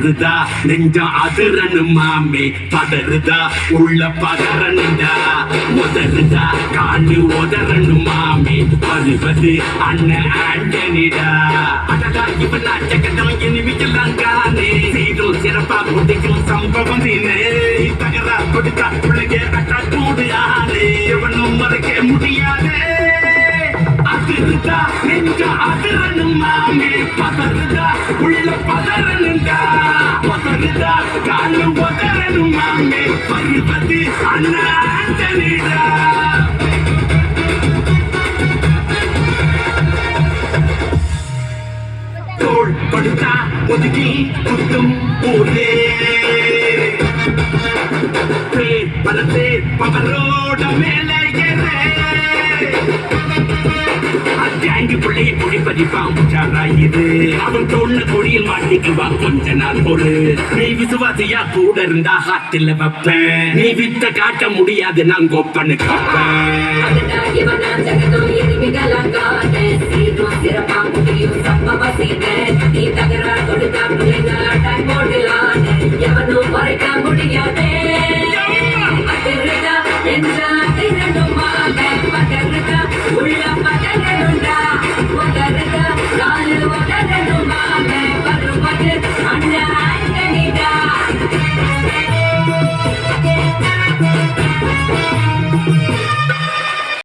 அதிருதா நெஞ்சம் அதிரணும் மாமே பதறுதா உள்ள பதறனுண்டா உதறுதா காலு உதறணும் மாமே வருவது அண்ணன் ஆண்டனிடா அடடா இவன் அச்சக்கட்டம் இனிமிக்கலாம் காணே சீரும் சிறப்பா முடிக்கும் சம்பவம் நீனே தகரா கொடுத்தா பிள்ளைங்க அட்டா கூடு ஆனே இவனும் மறைக்க முடியாதே அதிருதா நெஞ்ச அதிரணும் மாமே பதறுதா உள்ள பதறனுண்டா பதறுதா காலு உதறணும் மாமே வருவது அண்ணன் ஆண்டனிடா தோள் கொடுத்தா ஒதுக்கி குத்தும் ஊரே பலத்தே பவரோட மேலே அஞ்சாங்கி பிள்ளையை குடி பதிப்பான் உற்சாராயிரு அவன் தோல்ல கொடியில் மாட்டிக்குவான் கொஞ்ச நாள் பொறு நீ விசுவாசியா கூட இருந்தா ஹாட்டில் வைப்பேன் நீ வித்த காட்ட முடியாது நான் கொப்பனு காப்பேன்